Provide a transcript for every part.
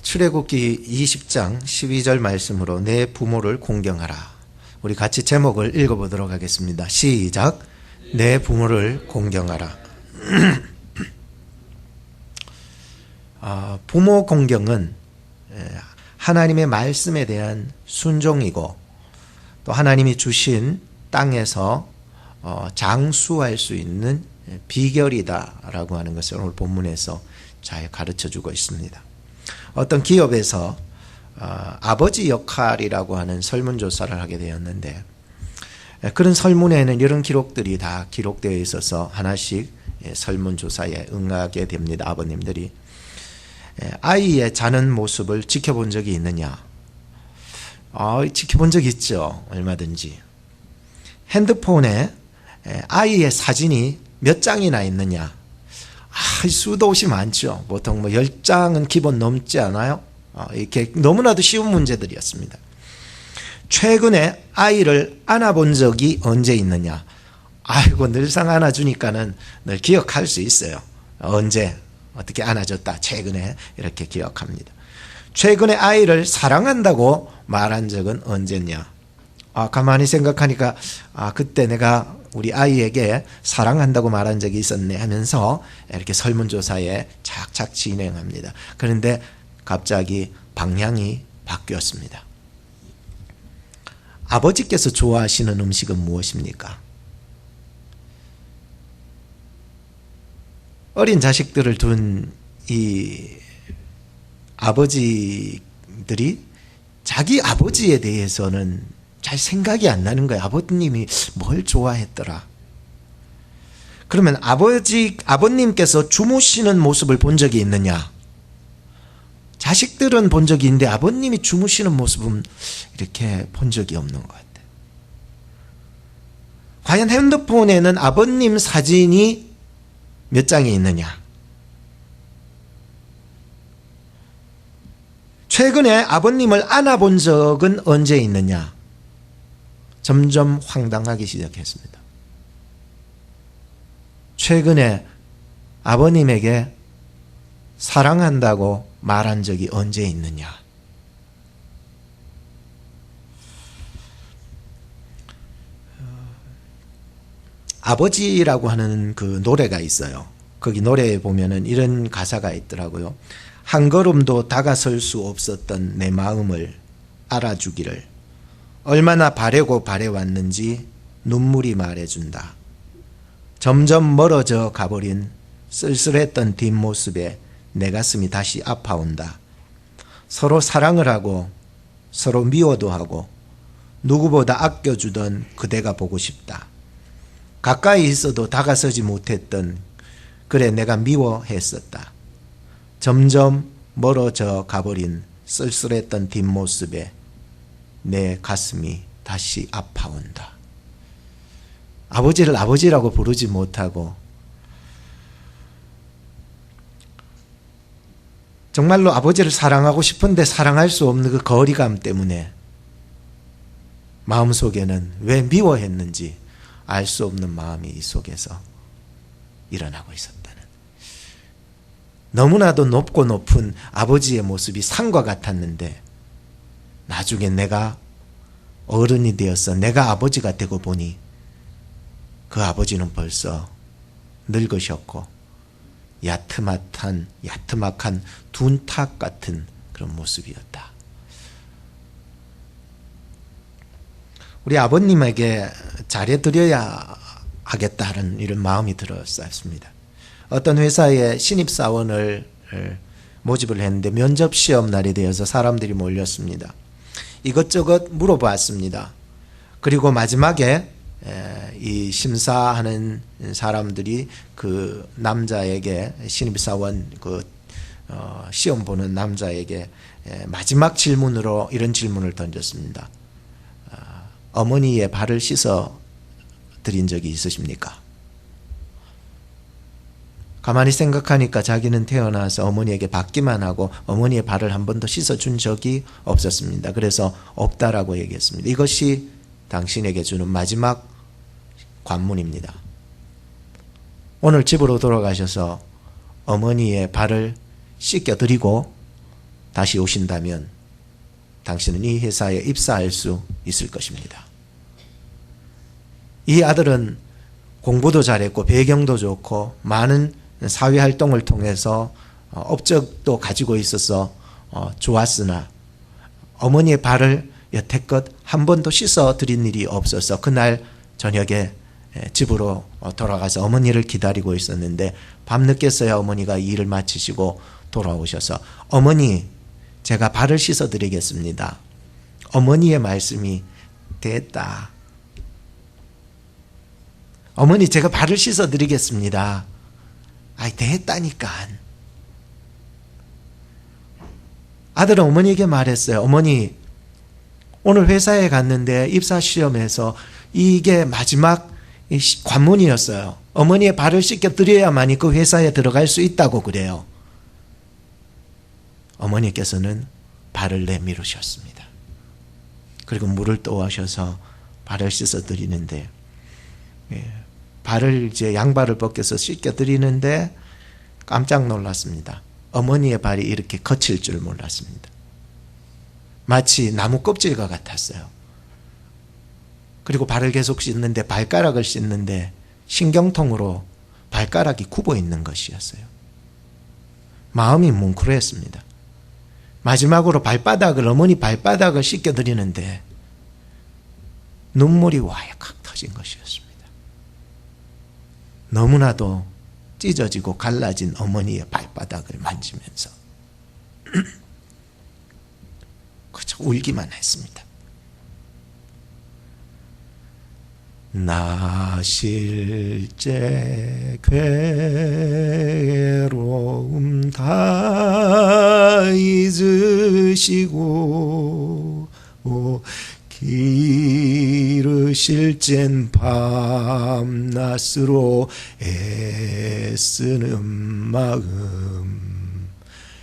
출애굽기 20장 12절 말씀으로 내 부모를 공경하라. 우리 같이 제목을 읽어보도록 하겠습니다. 시작. 내 부모를 공경하라. 부모 공경은 하나님의 말씀에 대한 순종이고 또 하나님이 주신 땅에서 장수할 수 있는 비결이다라고 하는 것을 오늘 본문에서 잘 가르쳐주고 있습니다. 어떤 기업에서 아버지 역할이라고 하는 설문조사를 하게 되었는데, 그런 설문에는 이런 기록들이 다 기록되어 있어서 하나씩 설문조사에 응하게 됩니다. 아버님들이 아이의 자는 모습을 지켜본 적이 있느냐? 지켜본 적 있죠. 얼마든지. 핸드폰에 아이의 사진이 몇 장이나 있느냐? 수도 없이 많죠. 보통 10장은 기본 넘지 않아요? 이렇게 너무나도 쉬운 문제들이었습니다. 최근에 아이를 안아본 적이 언제 있느냐? 늘상 안아주니까는 늘 기억할 수 있어요. 언제 어떻게 안아줬다 최근에 이렇게 기억합니다. 최근에 아이를 사랑한다고 말한 적은 언제냐? 가만히 생각하니까 그때 내가 우리 아이에게 사랑한다고 말한 적이 있었네 하면서 이렇게 설문조사에 착착 진행합니다. 그런데 갑자기 방향이 바뀌었습니다. 아버지께서 좋아하시는 음식은 무엇입니까? 어린 자식들을 둔 이 아버지들이 자기 아버지에 대해서는 잘 생각이 안 나는 거예요. 아버님이 뭘 좋아했더라. 그러면 아버님께서 주무시는 모습을 본 적이 있느냐? 자식들은 본 적이 있는데 아버님이 주무시는 모습은 이렇게 본 적이 없는 것 같아요. 과연 핸드폰에는 아버님 사진이 몇 장이 있느냐? 최근에 아버님을 안아본 적은 언제 있느냐? 점점 황당하기 시작했습니다. 최근에 아버님에게 사랑한다고 말한 적이 언제 있느냐? 아버지라고 하는 그 노래가 있어요. 거기 노래에 보면은 이런 가사가 있더라고요. 한 걸음도 다가설 수 없었던 내 마음을 알아주기를 얼마나 바라고 바래왔는지 눈물이 말해준다. 점점 멀어져 가버린 쓸쓸했던 뒷모습에 내 가슴이 다시 아파온다. 서로 사랑을 하고 서로 미워도 하고 누구보다 아껴주던 그대가 보고 싶다. 가까이 있어도 다가서지 못했던 그래 내가 미워했었다. 점점 멀어져 가버린 쓸쓸했던 뒷모습에 내 가슴이 다시 아파온다. 아버지를 아버지라고 부르지 못하고 정말로 아버지를 사랑하고 싶은데 사랑할 수 없는 그 거리감 때문에 마음속에는 왜 미워했는지 알 수 없는 마음이 이 속에서 일어나고 있었다는, 너무나도 높고 높은 아버지의 모습이 산과 같았는데 나중에 내가 어른이 되어서 내가 아버지가 되고 보니 그 아버지는 벌써 늙으셨고 야트막한 둔탁 같은 그런 모습이었다. 우리 아버님에게 잘해드려야 하겠다는 이런 마음이 들었습니다. 어떤 회사에 신입사원을 모집을 했는데 면접시험 날이 되어서 사람들이 몰렸습니다. 이것저것 물어봤습니다. 그리고 마지막에 이 심사하는 사람들이 그 남자에게, 신입사원 시험 보는 남자에게 마지막 질문으로 이런 질문을 던졌습니다. 어머니의 발을 씻어 드린 적이 있으십니까? 가만히 생각하니까 자기는 태어나서 어머니에게 받기만 하고 어머니의 발을 한 번도 씻어준 적이 없었습니다. 그래서 없다라고 얘기했습니다. 이것이 당신에게 주는 마지막 관문입니다. 오늘 집으로 돌아가셔서 어머니의 발을 씻겨드리고 다시 오신다면 당신은 이 회사에 입사할 수 있을 것입니다. 이 아들은 공부도 잘했고 배경도 좋고 많은 사회활동을 통해서 업적도 가지고 있어서 좋았으나 어머니의 발을 여태껏 한 번도 씻어드린 일이 없어서 그날 저녁에 집으로 돌아가서 어머니를 기다리고 있었는데 밤늦게서야 어머니가 일을 마치시고 돌아오셔서 어머니, 제가 발을 씻어드리겠습니다. 어머니의 말씀이 됐다. 어머니, 제가 발을 씻어드리겠습니다. 아이, 됐다니까. 아들은 어머니에게 말했어요. 어머니, 오늘 회사에 갔는데 입사시험에서 이게 마지막 관문이었어요. 어머니의 발을 씻겨드려야만이 그 회사에 들어갈 수 있다고 그래요. 어머니께서는 발을 내밀으셨습니다. 그리고 물을 떠오셔서 발을 씻어드리는데 발을 이제 양발을 벗겨서 씻겨드리는데 깜짝 놀랐습니다. 어머니의 발이 이렇게 거칠 줄 몰랐습니다. 마치 나무 껍질과 같았어요. 그리고 발을 계속 씻는데 발가락을 씻는데 신경통으로 발가락이 굽어 있는 것이었어요. 마음이 뭉클했습니다. 마지막으로 어머니 발바닥을 씻겨드리는데 눈물이 와약하게 터진 것이었습니다. 너무나도 찢어지고 갈라진 어머니의 발바닥을 만지면서 그저 울기만 했습니다. 나 실제 괴로움 다 잊으시고 기르실젠 밤낮으로 애쓰는 마음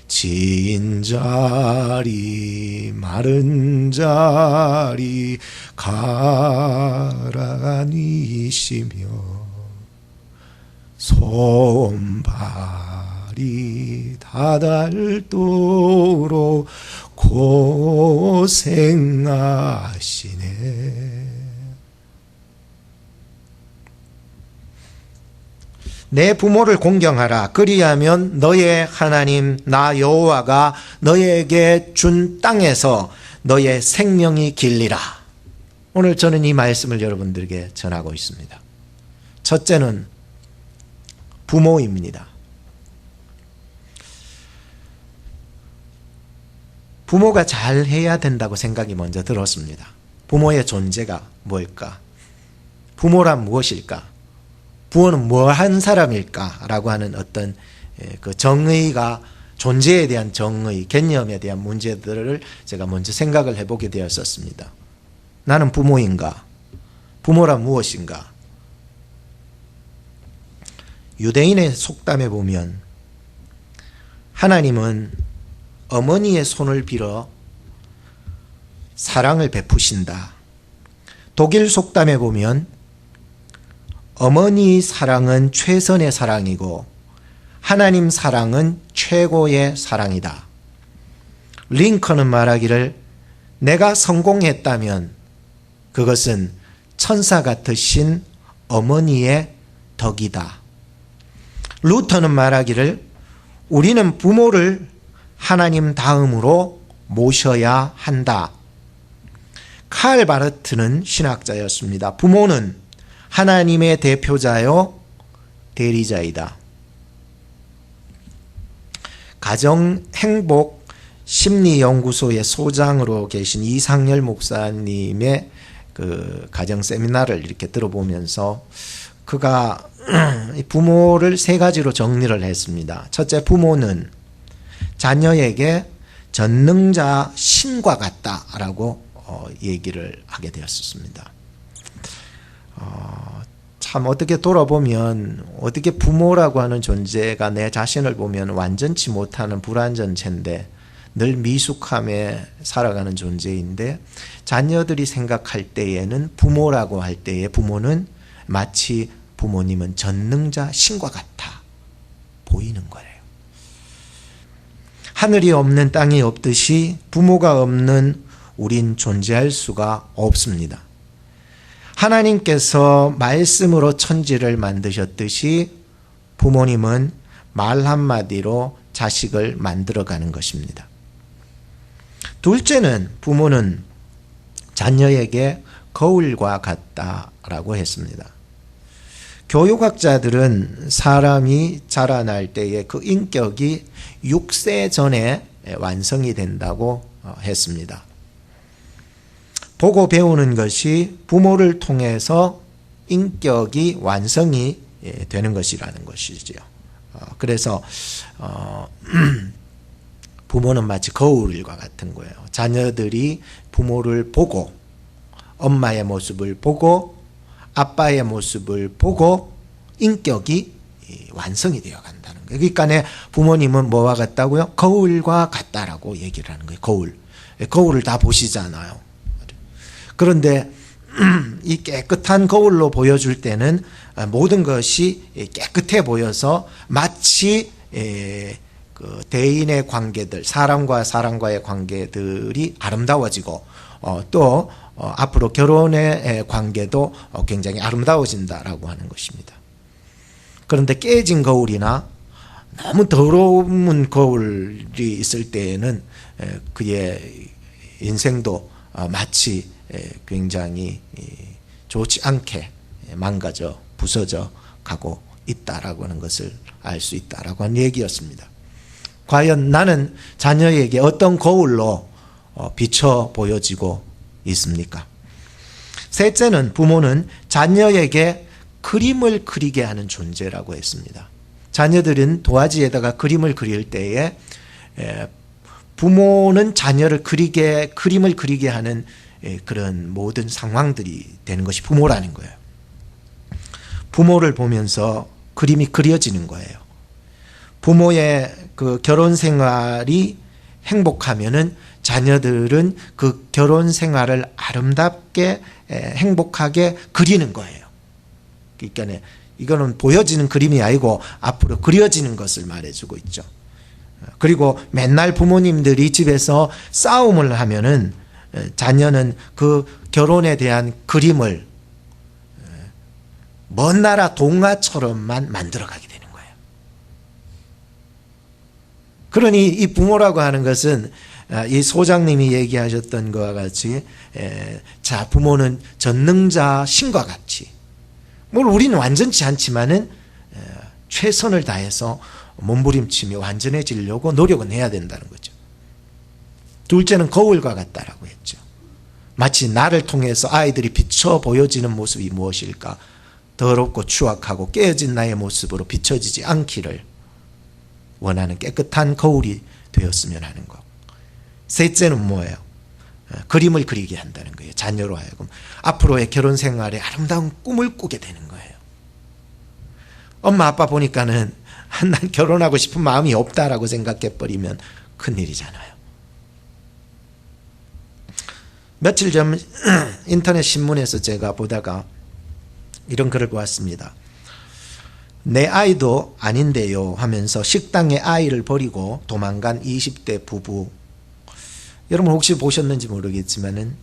진 자리 마른 자리 가라니시며 손발이 다닳도록 고생하시네. 내 부모를 공경하라. 그리하면 너의 하나님 나 여호와가 너에게 준 땅에서 너의 생명이 길리라. 오늘 저는 이 말씀을 여러분들에게 전하고 있습니다. 첫째는 부모입니다. 부모가 잘해야 된다고 생각이 먼저 들었습니다. 부모의 존재가 뭘까? 부모란 무엇일까? 부모는 뭐 한 사람일까? 라고 하는 어떤 그 정의가, 존재에 대한 정의, 개념에 대한 문제들을 제가 먼저 생각을 해보게 되었었습니다. 나는 부모인가? 부모란 무엇인가? 유대인의 속담에 보면 하나님은 어머니의 손을 빌어 사랑을 베푸신다. 독일 속담에 보면 어머니 사랑은 최선의 사랑이고 하나님 사랑은 최고의 사랑이다. 링컨은 말하기를 내가 성공했다면 그것은 천사 같으신 어머니의 덕이다. 루터는 말하기를 우리는 부모를 하나님 다음으로 모셔야 한다. 칼 바르트는 신학자였습니다. 부모는 하나님의 대표자요 대리자이다. 가정행복 심리연구소의 소장으로 계신 이상열 목사님의 그 가정 세미나를 이렇게 들어보면서 그가 부모를 세 가지로 정리를 했습니다. 첫째, 부모는 자녀에게 전능자 신과 같다라고 얘기를 하게 되었습니다. 참 어떻게 돌아보면 어떻게 부모라고 하는 존재가 내 자신을 보면 완전치 못하는 불완전체인데 늘 미숙함에 살아가는 존재인데 자녀들이 생각할 때에는 부모라고 할 때의 부모는 마치 부모님은 전능자 신과 같아 보이는 거예요. 하늘이 없는 땅이 없듯이 부모가 없는 우린 존재할 수가 없습니다. 하나님께서 말씀으로 천지를 만드셨듯이 부모님은 말 한마디로 자식을 만들어가는 것입니다. 둘째는 부모는 자녀에게 거울과 같다라고 했습니다. 교육학자들은 사람이 자라날 때에 그 인격이 6세 전에 완성이 된다고 했습니다. 보고 배우는 것이 부모를 통해서 인격이 완성이 되는 것이라는 것이죠. 그래서 부모는 마치 거울과 같은 거예요. 자녀들이 부모를 보고 엄마의 모습을 보고 아빠의 모습을 보고 인격이 완성이 되어 간다는 거예요. 그러니까 부모님은 뭐와 같다고요? 거울과 같다라고 얘기를 하는 거예요. 거울을 다 보시잖아요. 그런데 이 깨끗한 거울로 보여줄 때는 모든 것이 깨끗해 보여서 마치 그 대인의 관계들, 사람과 사람과의 관계들이 아름다워지고 또 앞으로 결혼의 관계도 굉장히 아름다워진다라고 하는 것입니다. 그런데 깨진 거울이나 너무 더러운 거울이 있을 때에는 그의 인생도 마치 굉장히 좋지 않게 망가져 부서져 가고 있다라고 하는 것을 알 수 있다라고 하는 얘기였습니다. 과연 나는 자녀에게 어떤 거울로 비춰 보여지고 있습니까? 셋째는 부모는 자녀에게 그림을 그리게 하는 존재라고 했습니다. 자녀들은 도화지에다가 그림을 그릴 때에 부모는 자녀를 그림을 그리게 하는 그런 모든 상황들이 되는 것이 부모라는 거예요. 부모를 보면서 그림이 그려지는 거예요. 부모의 그 결혼 생활이 행복하면은 자녀들은 그 결혼 생활을 아름답게 행복하게 그리는 거예요. 그러니까 이거는 보여지는 그림이 아니고 앞으로 그려지는 것을 말해주고 있죠. 그리고 맨날 부모님들이 집에서 싸움을 하면은 자녀는 그 결혼에 대한 그림을 먼 나라 동화처럼만 만들어가게 되는 거예요. 그러니 이 부모라고 하는 것은 이 소장님이 얘기하셨던 것과 같이 자 부모는 전능자 신과 같이 뭘 우리는 완전치 않지만은 최선을 다해서 몸부림치며 완전해지려고 노력은 해야 된다는 거죠. 둘째는 거울과 같다라고 했죠. 마치 나를 통해서 아이들이 비춰 보여지는 모습이 무엇일까? 더럽고 추악하고 깨어진 나의 모습으로 비춰지지 않기를 원하는 깨끗한 거울이 되었으면 하는 것. 셋째는 뭐예요? 그림을 그리게 한다는 거예요. 자녀로 하여금 앞으로의 결혼 생활에 아름다운 꿈을 꾸게 되는 거예요. 엄마 아빠 보니까는 난 결혼하고 싶은 마음이 없다라고 생각해버리면 큰일이잖아요. 며칠 전 인터넷 신문에서 제가 보다가 이런 글을 보았습니다. 내 아이도 아닌데요 하면서 식당에 아이를 버리고 도망간 20대 부부. 여러분 혹시 보셨는지 모르겠지만은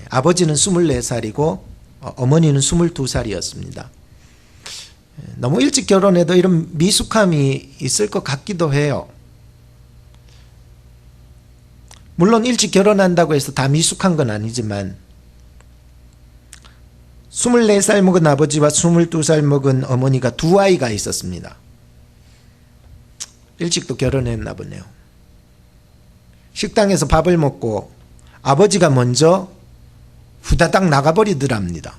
아버지는 24살이고 어머니는 22살이었습니다. 너무 일찍 결혼해도 이런 미숙함이 있을 것 같기도 해요. 물론 일찍 결혼한다고 해서 다 미숙한 건 아니지만 24살 먹은 아버지와 22살 먹은 어머니가 두 아이가 있었습니다. 일찍도 결혼했나 보네요. 식당에서 밥을 먹고 아버지가 먼저 후다닥 나가버리더랍니다.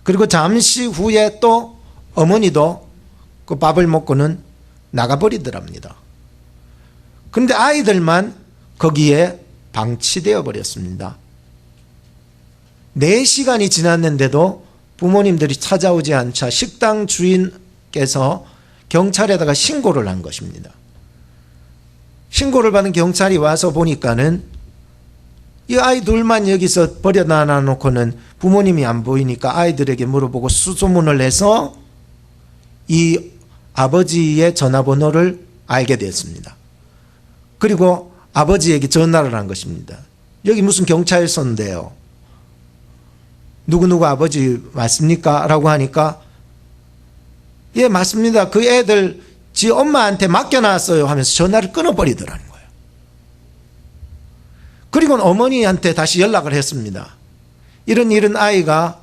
그리고 잠시 후에 또 어머니도 그 밥을 먹고는 나가버리더랍니다. 그런데 아이들만 거기에 방치되어 버렸습니다. 4시간이 지났는데도 부모님들이 찾아오지 않자 식당 주인께서 경찰에다가 신고를 한 것입니다. 신고를 받은 경찰이 와서 보니까는 이 아이 둘만 여기서 버려놔 놓고는 부모님이 안 보이니까 아이들에게 물어보고 수소문을 해서 이 아버지의 전화번호를 알게 됐습니다. 그리고 아버지에게 전화를 한 것입니다. 여기 무슨 경찰서인데요. 누구누구 아버지 맞습니까? 라고 하니까 예, 맞습니다. 그 애들 지 엄마한테 맡겨놨어요 하면서 전화를 끊어버리더라는 거예요. 그리고는 어머니한테 다시 연락을 했습니다. 이런 아이가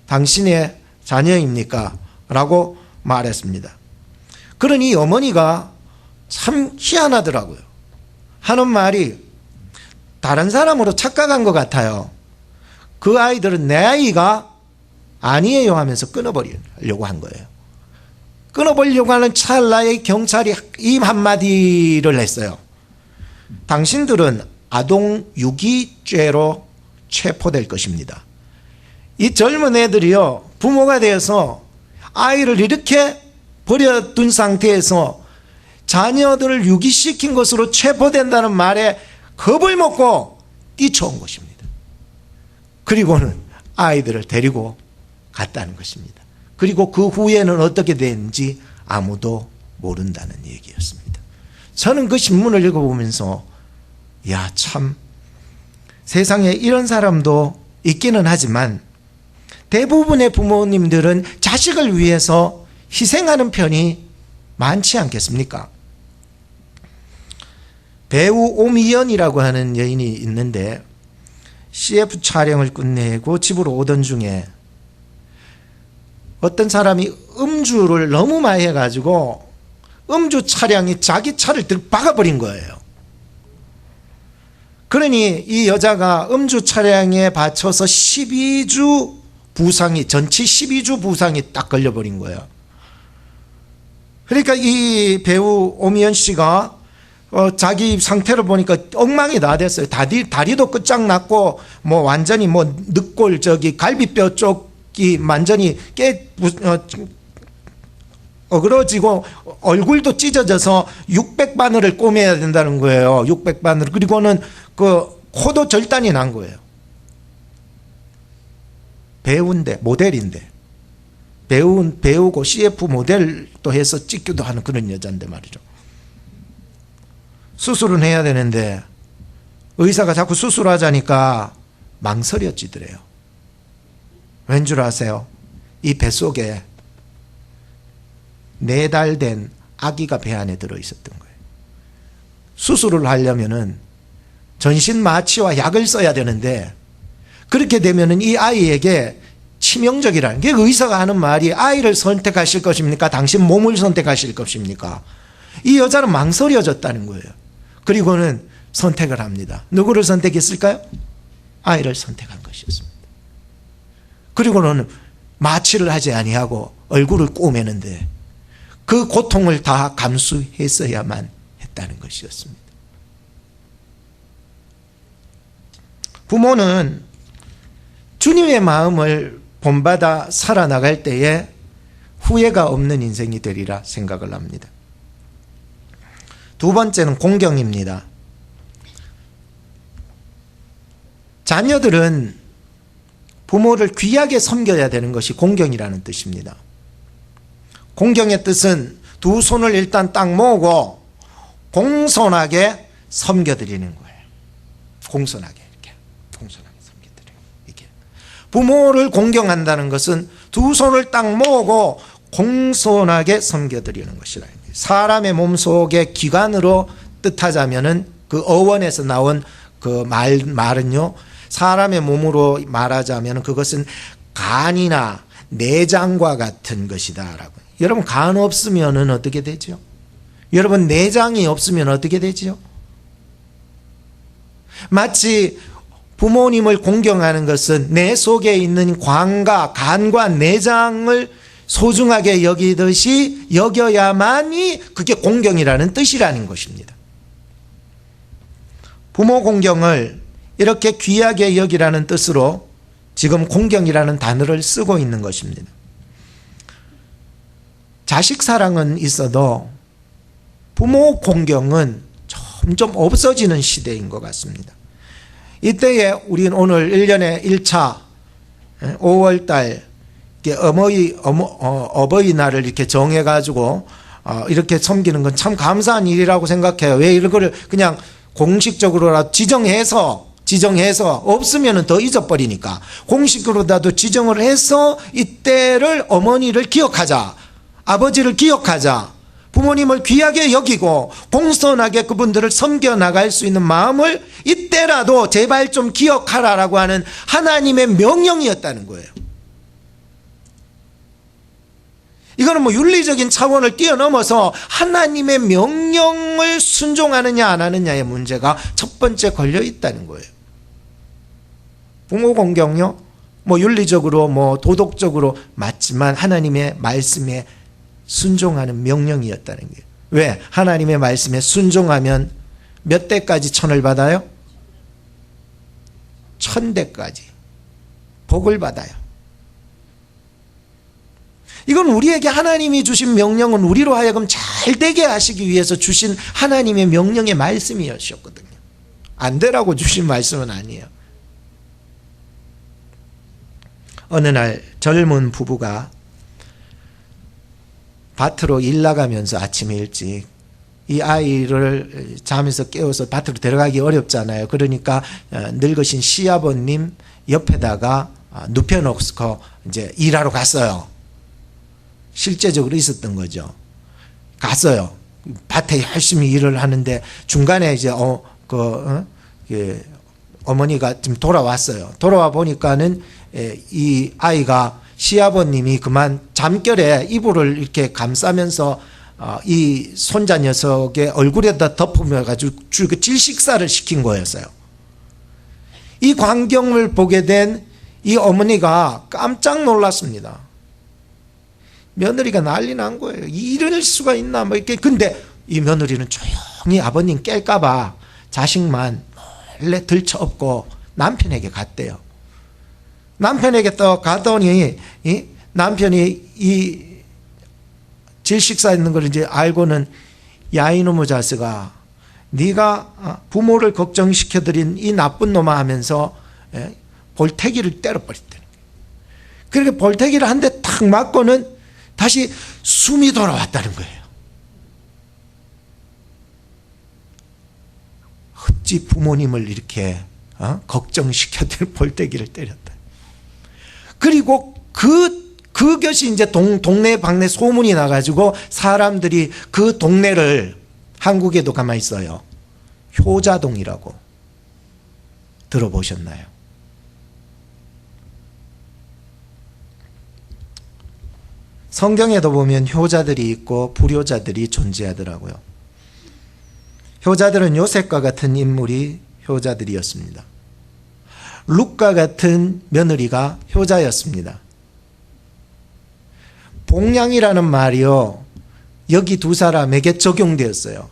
당신의 자녀입니까? 라고 말했습니다. 그러니 어머니가 참 희한하더라고요. 하는 말이 다른 사람으로 착각한 것 같아요. 그 아이들은 내 아이가 아니에요 하면서 끊어버리려고 한 거예요. 끊어버리려고 하는 찰나에 경찰이 이 한마디를 했어요. 당신들은 아동 유기죄로 체포될 것입니다. 이 젊은 애들이요, 부모가 되어서 아이를 이렇게 버려둔 상태에서 자녀들을 유기시킨 것으로 체포된다는 말에 겁을 먹고 뛰쳐온 것입니다. 그리고는 아이들을 데리고 갔다는 것입니다. 그리고 그 후에는 어떻게 됐는지 아무도 모른다는 얘기였습니다. 저는 그 신문을 읽어보면서 야, 참 세상에 이런 사람도 있기는 하지만 대부분의 부모님들은 자식을 위해서 희생하는 편이 많지 않겠습니까? 배우 오미연이라고 하는 여인이 있는데 CF 촬영을 끝내고 집으로 오던 중에 어떤 사람이 음주를 너무 많이 해가지고 음주 차량이 자기 차를 박아버린 거예요. 그러니 이 여자가 음주 차량에 받쳐서 12주 부상이, 전치 12주 부상이 딱 걸려버린 거예요. 그러니까 이 배우 오미연 씨가 자기 상태를 보니까 엉망이 다 됐어요. 다리도 끝장났고, 뭐 완전히 뭐 늑골 갈비뼈 쪽이 완전히 어그러지고 얼굴도 찢어져서 600바늘을 꿰매야 된다는 거예요. 600바늘. 그리고는 그 코도 절단이 난 거예요. 배우인데, 모델인데. 배우고 CF 모델도 해서 찍기도 하는 그런 여자인데 말이죠. 수술은 해야 되는데 의사가 자꾸 수술하자니까 망설여지더래요. 왠 줄 아세요? 이 뱃속에 4달 된 아기가 배 안에 들어있었던 거예요. 수술을 하려면은 전신 마취와 약을 써야 되는데 그렇게 되면은 이 아이에게 치명적이라는 게 의사가 하는 말이 아이를 선택하실 것입니까? 당신 몸을 선택하실 것입니까? 이 여자는 망설여졌다는 거예요. 그리고는 선택을 합니다. 누구를 선택했을까요? 아이를 선택한 것이었습니다. 그리고는 마취를 하지 아니하고 얼굴을 꼬매는데 그 고통을 다 감수했어야만 했다는 것이었습니다. 부모는 주님의 마음을 본받아 살아나갈 때에 후회가 없는 인생이 되리라 생각을 합니다. 두 번째는 공경입니다. 자녀들은 부모를 귀하게 섬겨야 되는 것이 공경이라는 뜻입니다. 공경의 뜻은 두 손을 일단 딱 모으고 공손하게 섬겨드리는 거예요. 공손하게 이렇게 공손하게 섬겨드리는 이게 부모를 공경한다는 것은 두 손을 딱 모으고 공손하게 섬겨드리는 것이라. 사람의 몸속의 기관으로 뜻하자면은 그 어원에서 나온 그 말은요, 사람의 몸으로 말하자면 그것은 간이나 내장과 같은 것이다라고. 여러분, 간 없으면은 어떻게 되죠? 여러분, 내장이 없으면 어떻게 되죠? 마치 부모님을 공경하는 것은 내 속에 있는 간과 내장을 소중하게 여기듯이 여겨야만이 그게 공경이라는 뜻이라는 것입니다. 부모 공경을 이렇게 귀하게 여기라는 뜻으로 지금 공경이라는 단어를 쓰고 있는 것입니다. 자식 사랑은 있어도 부모 공경은 점점 없어지는 시대인 것 같습니다. 이때에 우리는 오늘 1년에 1차 5월달 어버이날을 이렇게 정해가지고 이렇게 섬기는 건 참 감사한 일이라고 생각해요. 왜 이런 거를 그냥 공식적으로라도 지정해서 없으면 더 잊어버리니까 공식으로라도 지정을 해서 이때를 어머니를 기억하자, 아버지를 기억하자, 부모님을 귀하게 여기고 공손하게 그분들을 섬겨나갈 수 있는 마음을 이때라도 제발 좀 기억하라라고 하는 하나님의 명령이었다는 거예요. 이거는 뭐 윤리적인 차원을 뛰어넘어서 하나님의 명령을 순종하느냐 안 하느냐의 문제가 첫 번째 걸려 있다는 거예요. 부모 공경요, 뭐 윤리적으로 뭐 도덕적으로 맞지만 하나님의 말씀에 순종하는 명령이었다는 거예요. 왜? 하나님의 말씀에 순종하면 몇 대까지 천을 받아요? 1000대까지 복을 받아요. 이건 우리에게 하나님이 주신 명령은 우리로 하여금 잘 되게 하시기 위해서 주신 하나님의 명령의 말씀이었거든요. 안 되라고 주신 말씀은 아니에요. 어느 날 젊은 부부가 밭으로 일 나가면서 아침에 일찍 이 아이를 잠에서 깨워서 밭으로 데려가기 어렵잖아요. 그러니까 늙으신 시아버님 옆에다가 눕혀놓고 이제 일하러 갔어요. 실제적으로 있었던 거죠. 갔어요. 밭에 열심히 일을 하는데 중간에 이제 어머니가 좀 돌아왔어요. 돌아와 보니까는 이 아이가 시아버님이 그만 잠결에 이불을 이렇게 감싸면서 이 손자 녀석의 얼굴에다 덮으면가지고 질식사를 시킨 거였어요. 이 광경을 보게 된 이 어머니가 깜짝 놀랐습니다. 며느리가 난리 난 거예요. 이럴 수가 있나 뭐 이렇게. 근데 이 며느리는 조용히 아버님 깰까봐 자식만 몰래 들쳐업고 남편에게 갔대요. 남편에게 또 가더니 남편이 이 질식사 있는 걸 이제 알고는 야 이놈의 자식아, 네가 부모를 걱정시켜드린 이 나쁜 놈아 하면서 볼태기를 때려버렸다는 거예요. 그렇게 볼태기를 한 대 탁 맞고는 다시 숨이 돌아왔다는 거예요. 어찌 부모님을 이렇게 걱정시켜드린 볼태기를 때렸다. 그리고 그것이 이제 동네 방네 소문이 나가지고 사람들이 그 동네를, 한국에도 가만히 있어요, 효자동이라고 들어보셨나요? 성경에도 보면 효자들이 있고 불효자들이 존재하더라고요. 효자들은 요셉과 같은 인물이 효자들이었습니다. 룻과 같은 며느리가 효자였습니다. 복량이라는 말이요, 여기 두 사람에게 적용되었어요.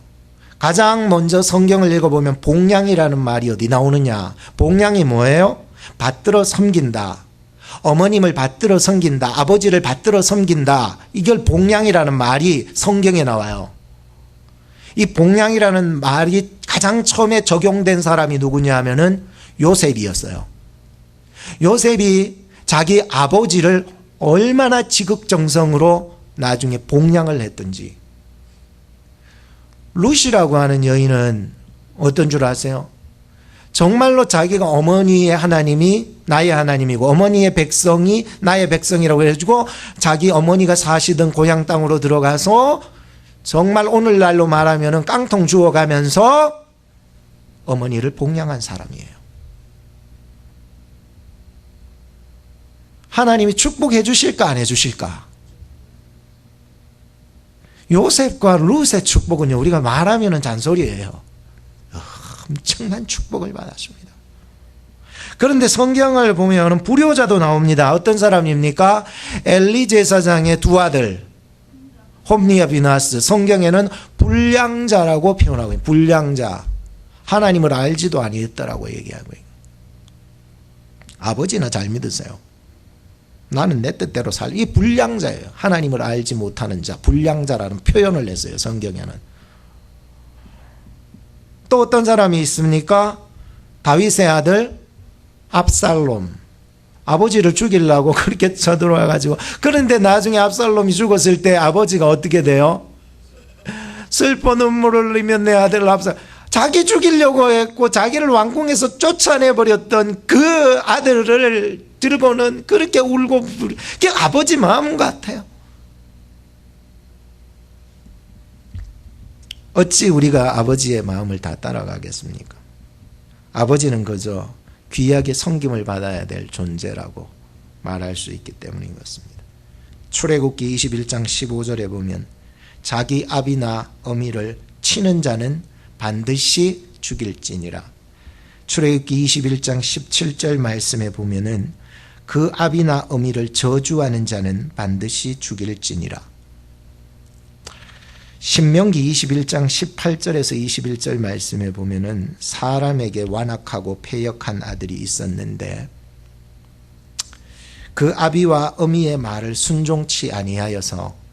가장 먼저 성경을 읽어보면 복량이라는 말이 어디 나오느냐. 복량이 뭐예요? 받들어 섬긴다. 어머님을 받들어 섬긴다. 아버지를 받들어 섬긴다. 이걸 복량이라는 말이 성경에 나와요. 이 복량이라는 말이 가장 처음에 적용된 사람이 누구냐 하면은 요셉이었어요. 요셉이 자기 아버지를 얼마나 지극정성으로 나중에 복량을 했던지. 룻이라고 하는 여인은 어떤 줄 아세요? 정말로 자기가 어머니의 하나님이 나의 하나님이고 어머니의 백성이 나의 백성이라고 해가지고 자기 어머니가 사시던 고향 땅으로 들어가서 정말 오늘날로 말하면 깡통 주워가면서 어머니를 복량한 사람이에요. 하나님이 축복해 주실까 안 해주실까? 요셉과 룻의 축복은요, 우리가 말하면 잔소리예요. 엄청난 축복을 받았습니다. 그런데 성경을 보면 불효자도 나옵니다. 어떤 사람입니까? 엘리 제사장의 두 아들 홈니와 비나스. 성경에는 불량자라고 표현하고 있어요. 불량자. 하나님을 알지도 아니했다라고 얘기하고 있어요. 아버지나 잘 믿으세요. 나는 내 뜻대로 이 불량자예요. 하나님을 알지 못하는 자, 불량자라는 표현을 했어요, 성경에는. 또 어떤 사람이 있습니까? 다윗의 아들 압살롬. 아버지를 죽이려고 그렇게 쳐들어와가지고, 그런데 나중에 압살롬이 죽었을 때 아버지가 어떻게 돼요? 슬퍼 눈물을 흘리며 내 아들을 앞서 자기 죽이려고 했고 자기를 왕궁에서 쫓아내버렸던 그 아들을 들고는 그렇게 울고 그게 아버지 마음 같아요. 어찌 우리가 아버지의 마음을 다 따라가겠습니까? 아버지는 그저 귀하게 섬김을 받아야 될 존재라고 말할 수 있기 때문인 것입니다. 출애굽기 21장 15절에 보면 자기 아비나 어미를 치는 자는 반드시 죽일지니라. 출애굽기 21장 17절 말씀에 보면은 그 아비나 어미를 저주하는 자는 반드시 죽일지니라. 신명기 21장 18절에서 21절 말씀에 보면은 사람에게 완악하고 패역한 아들이 있었는데 그 아비와 어미의 말을 순종치 아니하여서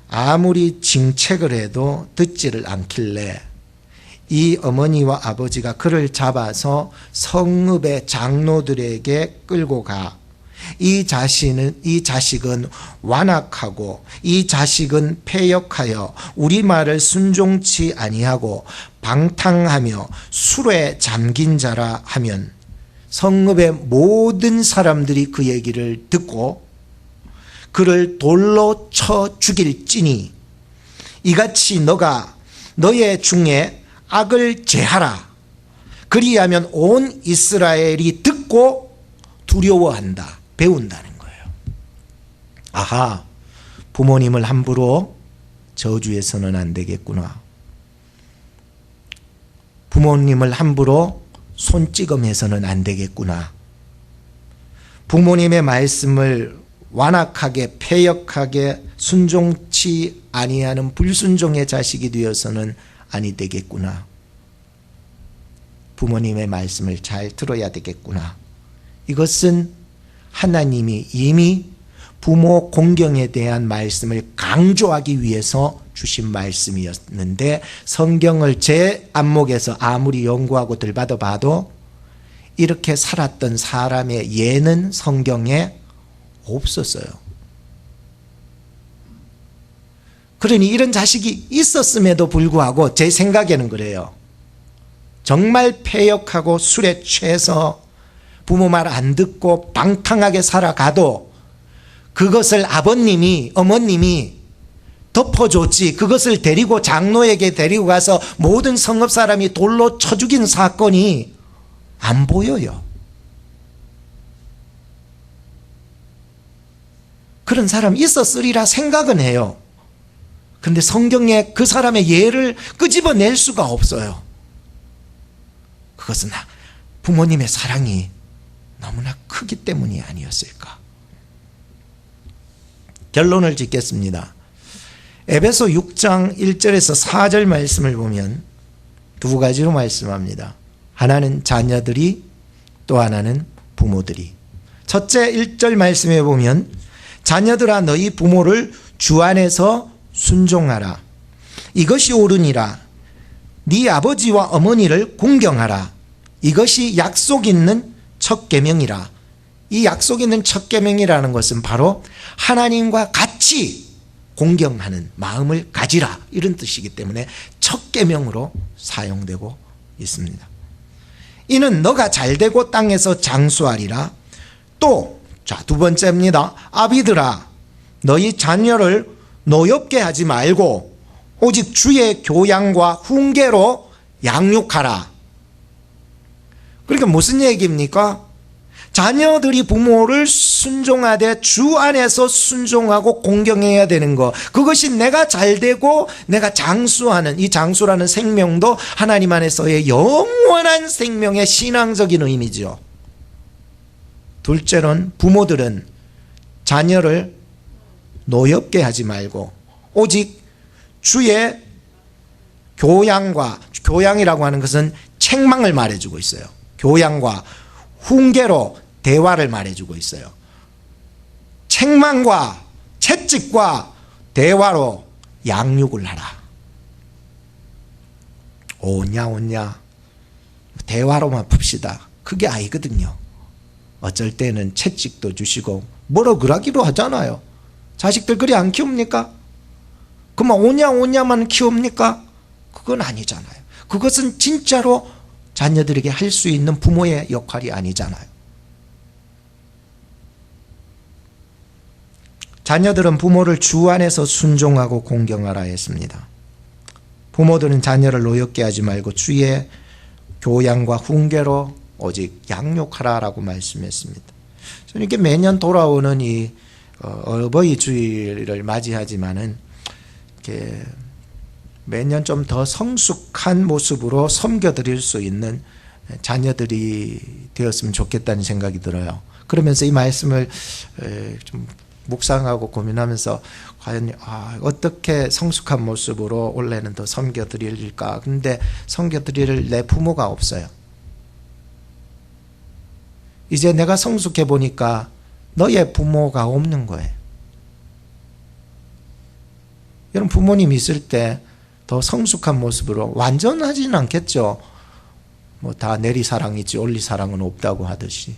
아무리 징책을 해도 듣지를 않길래 이 어머니와 아버지가 그를 잡아서 성읍의 장로들에게 끌고 가. 이 자식은 완악하고 이 자식은 패역하여 우리 말을 순종치 아니하고 방탕하며 술에 잠긴 자라 하면 성읍의 모든 사람들이 그 얘기를 듣고 그를 돌로 쳐 죽일지니 이같이 너가 너의 중에 악을 제하라. 그리하면 온 이스라엘이 듣고 두려워한다. 배운다는 거예요. 아하, 부모님을 함부로 저주해서는 안 되겠구나. 부모님을 함부로 손찌검해서는 안 되겠구나. 부모님의 말씀을 완악하게 패역하게 순종치 아니하는 불순종의 자식이 되어서는 아니 되겠구나. 부모님의 말씀을 잘 들어야 되겠구나. 이것은 하나님이 이미 부모 공경에 대한 말씀을 강조하기 위해서 주신 말씀이었는데 성경을 제 안목에서 아무리 연구하고 들받아 봐도 이렇게 살았던 사람의 예는 성경에 없었어요. 그러니 이런 자식이 있었음에도 불구하고 제 생각에는 그래요. 정말 패역하고 술에 취해서 부모 말 안 듣고 방탕하게 살아가도 그것을 아버님이 어머님이 덮어줬지 그것을 데리고 장로에게 데리고 가서 모든 성읍 사람이 돌로 쳐 죽인 사건이 안 보여요. 그런 사람 있었으리라 생각은 해요. 그런데 성경에 그 사람의 예를 끄집어낼 수가 없어요. 그것은 부모님의 사랑이 너무나 크기 때문이 아니었을까. 결론을 짓겠습니다. 에베소 6장 1절에서 4절 말씀을 보면 두 가지로 말씀합니다. 하나는 자녀들이, 또 하나는 부모들이. 첫째 1절 말씀에 보면 자녀들아 너희 부모를 주 안에서 순종하라. 이것이 옳으니라. 네 아버지와 어머니를 공경하라. 이것이 약속 있는 첫 계명이라. 이 약속 있는 첫 계명이라는 것은 바로 하나님과 같이 공경하는 마음을 가지라 이런 뜻이기 때문에 첫 계명으로 사용되고 있습니다. 이는 너가 잘되고 땅에서 장수하리라. 또 두 번째입니다. 아비들아 너희 자녀를 노엽게 하지 말고 오직 주의 교양과 훈계로 양육하라. 그러니까 무슨 얘기입니까? 자녀들이 부모를 순종하되 주 안에서 순종하고 공경해야 되는 것, 그것이 내가 잘되고 내가 장수하는, 이 장수라는 생명도 하나님 안에서의 영원한 생명의 신앙적인 의미죠. 둘째로는 부모들은 자녀를 노엽게 하지 말고 오직 주의 교양이라고 하는 것은 책망을 말해주고 있어요. 교양과 훈계로 대화를 말해주고 있어요. 책망과 채찍과 대화로 양육을 하라. 오냐 대화로만 풉시다. 그게 아니거든요. 어쩔 때는 채찍도 주시고 뭐라 그러기로 하잖아요. 자식들 그리 안 키웁니까? 그만 오냐만 키웁니까? 그건 아니잖아요. 그것은 진짜로 자녀들에게 할 수 있는 부모의 역할이 아니잖아요. 자녀들은 부모를 주 안에서 순종하고 공경하라 했습니다. 부모들은 자녀를 노엽게 하지 말고 주의 교양과 훈계로 오직 양육하라라고 말씀했습니다. 저는 이게 매년 돌아오는 이 어버이 주일을 맞이하지만은 이렇게 매년 좀 더 성숙한 모습으로 섬겨드릴 수 있는 자녀들이 되었으면 좋겠다는 생각이 들어요. 그러면서 이 말씀을 좀 묵상하고 고민하면서 과연 어떻게 성숙한 모습으로 올해는 더 섬겨드릴까? 근데 섬겨드릴 내 부모가 없어요. 이제 내가 성숙해 보니까 너의 부모가 없는 거예요. 여러분, 부모님 있을 때 더 성숙한 모습으로, 완전하지는 않겠죠. 뭐 다 내리사랑이지 올리사랑은 없다고 하듯이.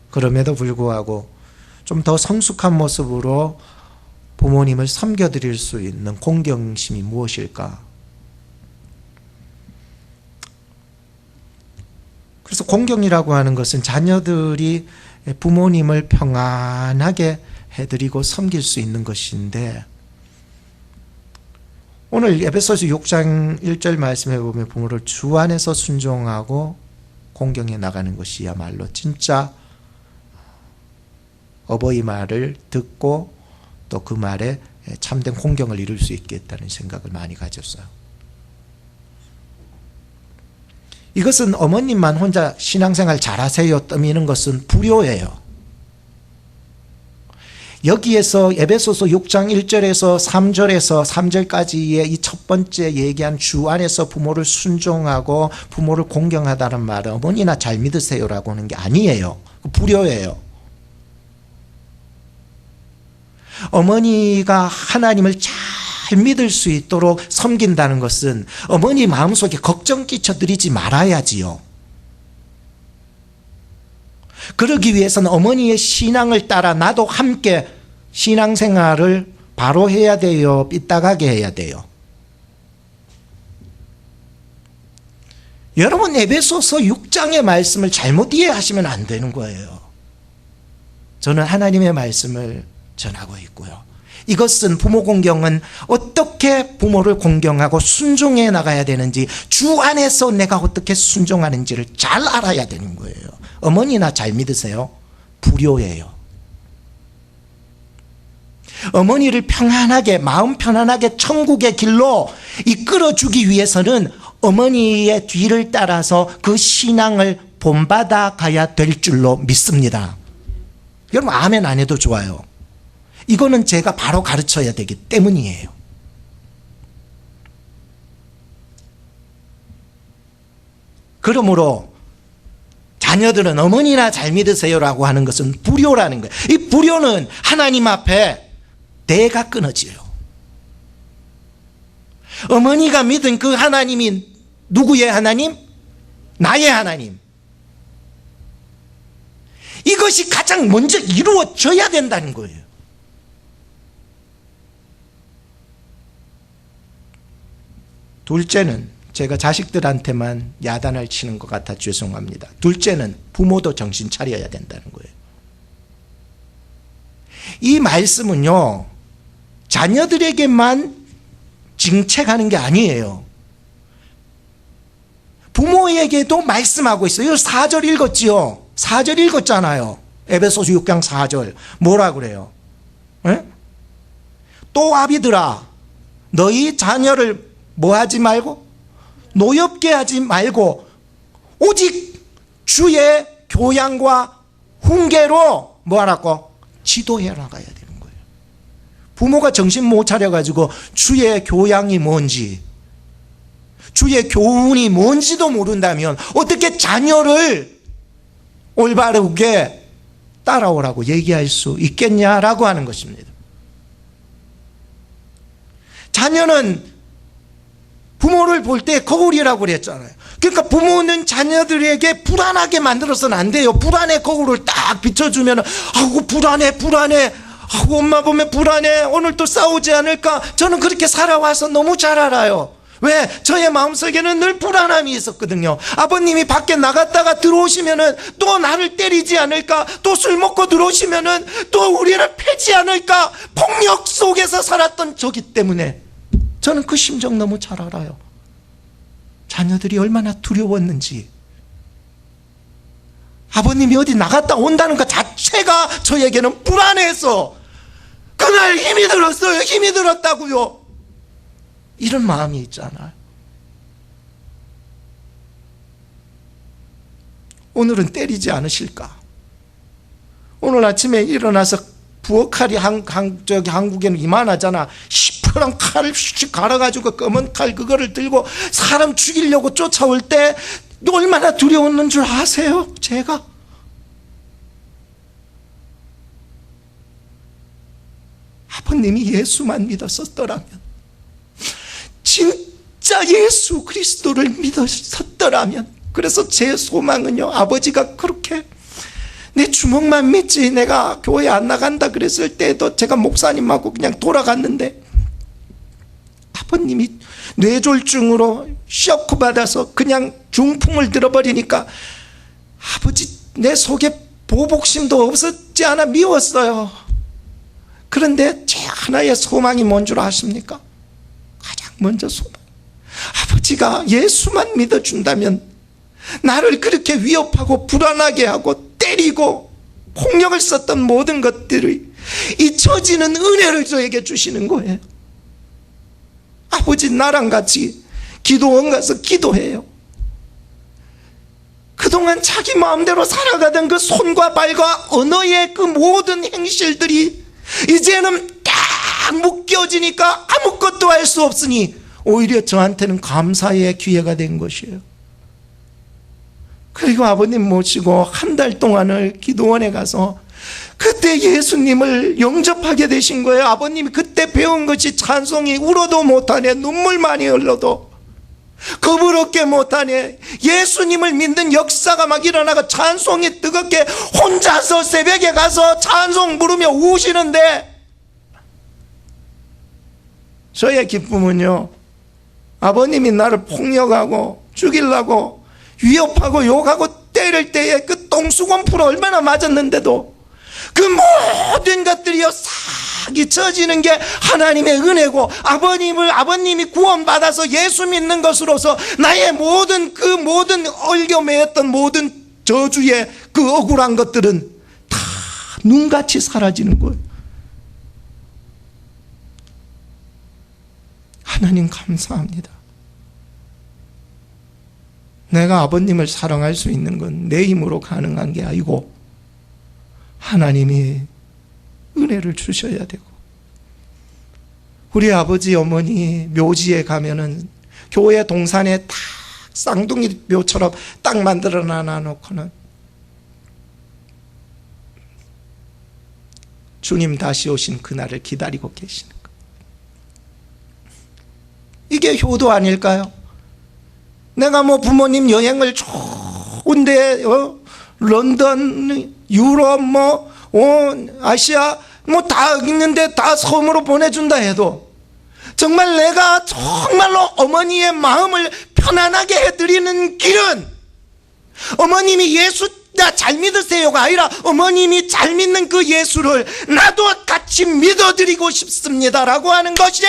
그럼에도 불구하고 좀 더 성숙한 모습으로 부모님을 섬겨드릴 수 있는 공경심이 무엇일까? 그래서 공경이라고 하는 것은 자녀들이 부모님을 평안하게 해드리고 섬길 수 있는 것인데, 오늘 에베소서 6장 1절 말씀해 보면 부모를 주 안에서 순종하고 공경해 나가는 것이야말로 진짜 어버이 말을 듣고 또 그 말에 참된 공경을 이룰 수 있겠다는 생각을 많이 가졌어요. 이것은 어머님만 혼자 신앙생활 잘하세요 떠미는 것은 불효예요. 여기에서 에베소서 6장 1절에서 3절에서 3절까지의 이 첫 번째 얘기한 주 안에서 부모를 순종하고 부모를 공경하다는 말은 어머니나 잘 믿으세요라고 하는 게 아니에요. 불효예요. 어머니가 하나님을 잘 믿을 수 있도록 섬긴다는 것은 어머니 마음속에 걱정 끼쳐드리지 말아야지요. 그러기 위해서는 어머니의 신앙을 따라 나도 함께 신앙생활을 바로 해야 돼요? 삐딱하게 해야 돼요? 여러분, 에베소서 6장의 말씀을 잘못 이해하시면 안 되는 거예요. 저는 하나님의 말씀을 전하고 있고요. 이것은 부모 공경은 어떻게 부모를 공경하고 순종해 나가야 되는지, 주 안에서 내가 어떻게 순종하는지를 잘 알아야 되는 거예요. 어머니나 잘 믿으세요? 불효예요. 어머니를 평안하게, 마음 편안하게 천국의 길로 이끌어주기 위해서는 어머니의 뒤를 따라서 그 신앙을 본받아 가야 될 줄로 믿습니다. 여러분, 아멘 안 해도 좋아요. 이거는 제가 바로 가르쳐야 되기 때문이에요. 그러므로 자녀들은 어머니나 잘 믿으세요라고 하는 것은 불효라는 거예요. 이 불효는 하나님 앞에 대가 끊어져요. 어머니가 믿은 그 하나님이 누구의 하나님? 나의 하나님. 이것이 가장 먼저 이루어져야 된다는 거예요. 둘째는, 제가 자식들한테만 야단을 치는 것 같아 죄송합니다. 둘째는 부모도 정신 차려야 된다는 거예요. 이 말씀은요, 자녀들에게만 징책하는 게 아니에요. 부모에게도 말씀하고 있어요. 4절 읽었지요? 4절 읽었잖아요. 에베소서 6장 4절. 뭐라 그래요? 에? 또 아비들아, 너희 자녀를 뭐 하지 말고? 노엽게 하지 말고 오직 주의 교양과 훈계로 뭐 하라고? 지도해 나가야 되는 거예요. 부모가 정신 못 차려가지고 주의 교양이 뭔지, 주의 교훈이 뭔지도 모른다면 어떻게 자녀를 올바르게 따라오라고 얘기할 수 있겠냐라고 하는 것입니다. 자녀는 부모를 볼 때 거울이라고 그랬잖아요. 그러니까 부모는 자녀들에게 불안하게 만들어서는 안 돼요. 불안의 거울을 딱 비춰주면 아이고 불안해 엄마 보면 불안해. 오늘 또 싸우지 않을까? 저는 그렇게 살아와서 너무 잘 알아요. 왜? 저의 마음속에는 늘 불안함이 있었거든요. 아버님이 밖에 나갔다가 들어오시면은 또 나를 때리지 않을까? 또 술 먹고 들어오시면은 또 우리를 패지 않을까? 폭력 속에서 살았던 저기 때문에 저는 그 심정 너무 잘 알아요. 자녀들이 얼마나 두려웠는지. 아버님이 어디 나갔다 온다는 것 자체가 저에게는 불안해서 그날 힘이 들었어요. 힘이 들었다고요. 이런 마음이 있잖아요. 오늘은 때리지 않으실까? 오늘 아침에 일어나서 부엌칼이 한국에는 이만하잖아. 시퍼런 칼을 휙 갈아가지고 검은 칼 그거를 들고 사람 죽이려고 쫓아올 때 얼마나 두려웠는 줄 아세요? 제가 아버님이 예수만 믿었었더라면, 진짜 예수 그리스도를 믿었었더라면, 그래서 제 소망은요, 아버지가 그렇게 내 주먹만 믿지 내가 교회 안 나간다 그랬을 때도 제가 목사님하고 그냥 돌아갔는데 아버님이 뇌졸중으로 쇼크 받아서 그냥 중풍을 들어버리니까 아버지 내 속에 보복심도 없었지 않아 미웠어요. 그런데 제 하나의 소망이 뭔 줄 아십니까? 가장 먼저 소망, 아버지가 예수만 믿어준다면 나를 그렇게 위협하고 불안하게 하고 때리고 폭력을 썼던 모든 것들이 잊혀지는 은혜를 저에게 주시는 거예요. 아버지 나랑 같이 기도원 가서 기도해요. 그동안 자기 마음대로 살아가던 그 손과 발과 언어의 그 모든 행실들이 이제는 딱 묶여지니까 아무것도 할 수 없으니 오히려 저한테는 감사의 기회가 된 것이에요. 그리고 아버님 모시고 한 달 동안을 기도원에 가서 그때 예수님을 영접하게 되신 거예요. 아버님이 그때 배운 것이 찬송이 울어도 못하네, 눈물 많이 흘러도 거부럽게 못하네, 예수님을 믿는 역사가 막 일어나고 찬송이 뜨겁게 혼자서 새벽에 가서 찬송 부르며 우시는데, 저의 기쁨은요, 아버님이 나를 폭력하고 죽이려고 위협하고 욕하고 때릴 때에 그 똥수건 풀어 얼마나 맞았는데도 그 모든 것들이요 싹 잊혀지는 게 하나님의 은혜고, 아버님이 구원받아서 예수 믿는 것으로서 나의 모든 그 모든 얼겨매였던 모든 저주의 그 억울한 것들은 다 눈같이 사라지는 거예요. 하나님 감사합니다. 내가 아버님을 사랑할 수 있는 건 내 힘으로 가능한 게 아니고 하나님이 은혜를 주셔야 되고, 우리 아버지 어머니 묘지에 가면은 교회 동산에 딱 쌍둥이 묘처럼 딱 만들어 놔놓고는 주님 다시 오신 그날을 기다리고 계시는 거예요. 이게 효도 아닐까요? 내가 뭐 부모님 여행을 좋은데 런던, 유럽, 아시아 다 있는데 다 섬으로 보내준다 해도 정말 내가 정말로 어머니의 마음을 편안하게 해드리는 길은 어머님이 예수 나 잘 믿으세요가 아니라 어머님이 잘 믿는 그 예수를 나도 같이 믿어드리고 싶습니다라고 하는 것이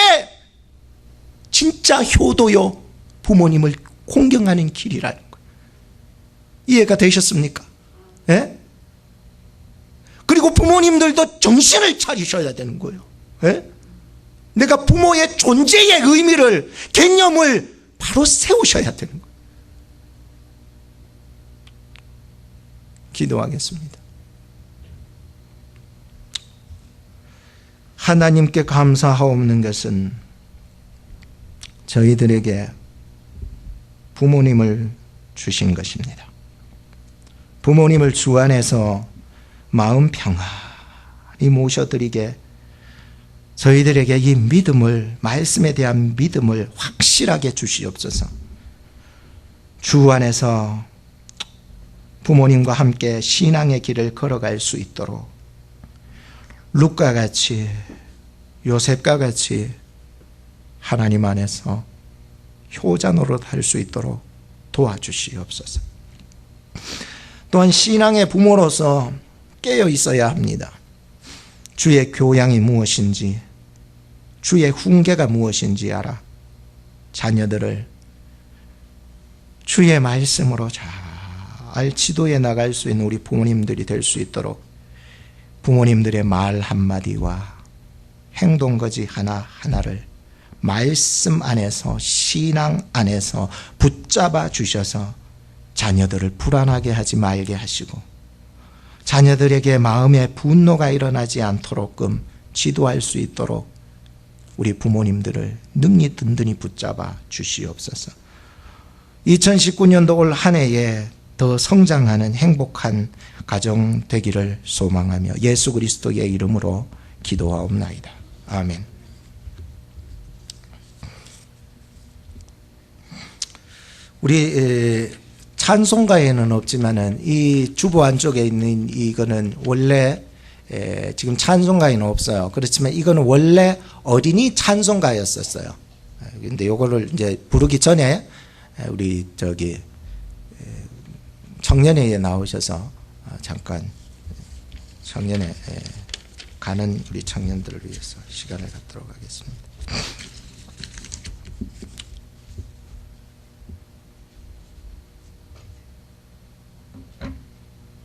진짜 효도요, 부모님을 공경하는 길이라는 거예요. 이해가 되셨습니까? 예? 그리고 부모님들도 정신을 차리셔야 되는 거예요. 예? 내가 부모의 존재의 의미를, 개념을 바로 세우셔야 되는 거예요. 기도하겠습니다. 하나님께 감사하옵는 것은 저희들에게 부모님을 주신 것입니다. 부모님을 주 안에서 마음 평안히 모셔드리게 저희들에게 이 믿음을, 말씀에 대한 믿음을 확실하게 주시옵소서. 주 안에서 부모님과 함께 신앙의 길을 걸어갈 수 있도록 룻과 같이, 요셉과 같이 하나님 안에서 효자 노릇할 수 있도록 도와주시옵소서. 또한 신앙의 부모로서 깨어 있어야 합니다. 주의 교양이 무엇인지, 주의 훈계가 무엇인지 자녀들을 주의 말씀으로 잘 지도해 나갈 수 있는 우리 부모님들이 될 수 있도록 부모님들의 말 한마디와 행동거지 하나하나를 말씀 안에서, 신앙 안에서 붙잡아 주셔서 자녀들을 불안하게 하지 말게 하시고 자녀들에게 마음의 분노가 일어나지 않도록끔 지도할 수 있도록 우리 부모님들을 능히 든든히 붙잡아 주시옵소서. 2019년도 올 한 해에 더 성장하는 행복한 가정 되기를 소망하며 예수 그리스도의 이름으로 기도하옵나이다. 아멘. 우리 찬송가에는 없지만은 이 주보 안쪽에 있는 이거는 원래 지금 찬송가에는 없어요. 그렇지만 이거는 원래 어린이 찬송가였었어요. 근데 요거를 이제 부르기 전에 우리 청년회에 나오셔서 잠깐 청년회 가는 우리 청년들을 위해서 시간을 갖도록 하겠습니다.